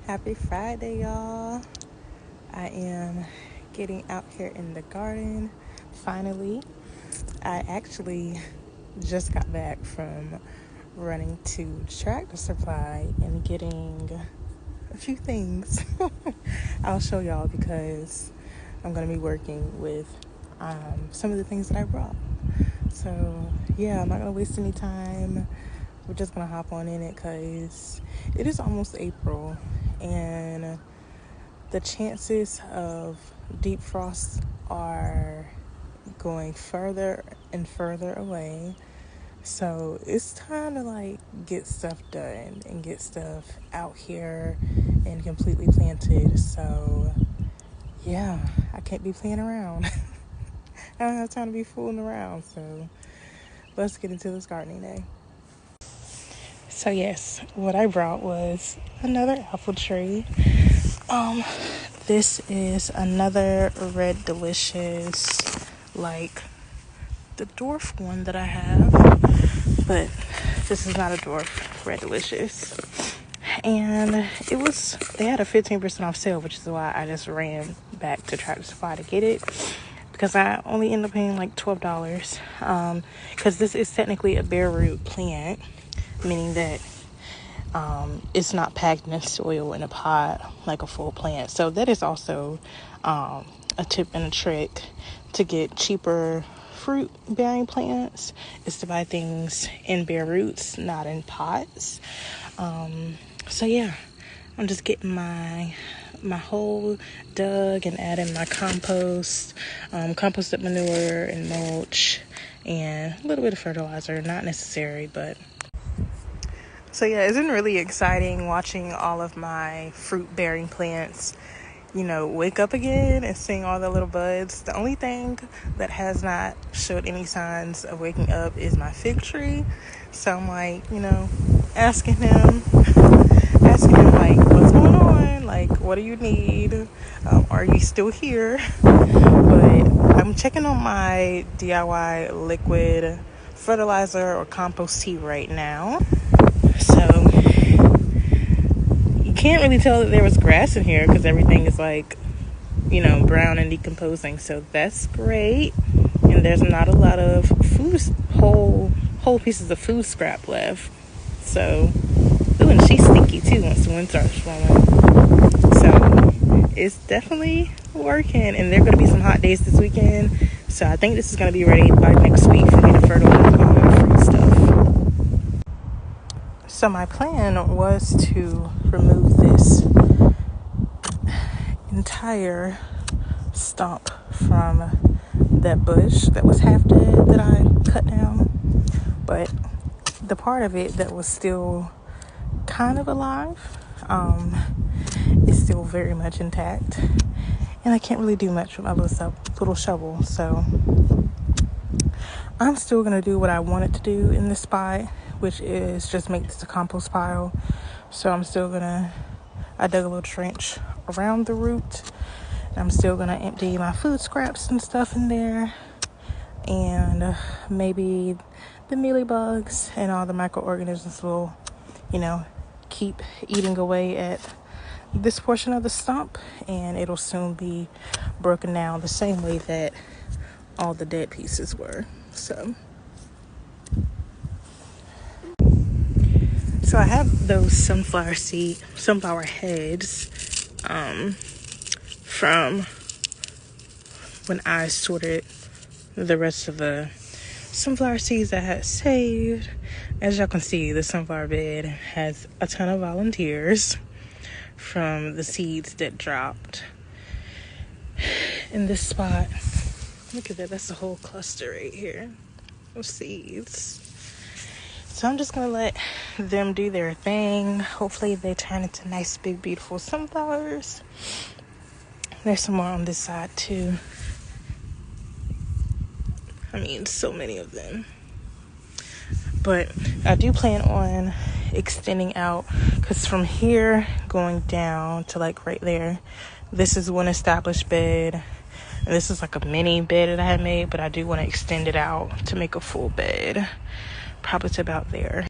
Happy Friday, y'all. I am getting out here in the garden finally. I actually just got back from running to Tractor Supply and getting a few things. I'll show y'all because I'm going to be working with some of the things that I brought. So yeah, I'm not going to waste any time. We're just going to hop on in it because it is almost April and the chances of deep frost are going further and further away. So it's time to get stuff done and get stuff out here and completely planted. So yeah, I can't be playing around. I don't have time to be fooling around. So let's get into this gardening day. So yes, what I brought was another apple tree. This is another Red Delicious, like the dwarf one that I have, but this is not a dwarf Red Delicious. And they had a 15% off sale, which is why I just ran back to Tractor Supply to get it, because I only ended up paying like $12. Because this is technically a bare root plant, meaning that it's not packed in soil in a pot like a full plant. So that is also a tip and a trick to get cheaper fruit bearing plants, is to buy things in bare roots, not in pots. So yeah, I'm just getting my hole dug and adding my composted manure and mulch and a little bit of fertilizer, not necessary, but so yeah, it's been really exciting watching all of my fruit-bearing plants, wake up again and seeing all the little buds. The only thing that has not showed any signs of waking up is my fig tree. So I'm asking him what's going on? What do you need? Are you still here? But I'm checking on my DIY liquid fertilizer or compost tea right now. So you can't really tell that there was grass in here because everything is brown and decomposing. So that's great. And there's not a lot of whole pieces of food scrap left. So, and she's stinky too once the wind starts blowing. So it's definitely working. And there are going to be some hot days this weekend. So I think this is going to be ready by next week for me to fertilize all my fruit stuff. So my plan was to remove this entire stump from that bush that was half dead that I cut down. But the part of it that was still kind of alive is still very much intact. And I can't really do much with my little shovel. So I'm still going to do what I wanted to do in this spot, which is just make this a compost pile. So I dug a little trench around the root. I'm still going to empty my food scraps and stuff in there. And maybe the mealybugs and all the microorganisms will, keep eating away at this portion of the stump. And it'll soon be broken down the same way that all the dead pieces were. So I have those sunflower heads from when I sorted the rest of the sunflower seeds I had saved. As y'all can see, the sunflower bed has a ton of volunteers from the seeds that dropped in this spot. Look at that, that's a whole cluster right here of seeds. So I'm just going to let them do their thing. Hopefully they turn into nice, big, beautiful sunflowers. There's some more on this side too. So many of them. But I do plan on extending out, because from here going down to right there, this is one established bed. And this is a mini bed that I had made, but I do want to extend it out to make a full bed. Probably to about there.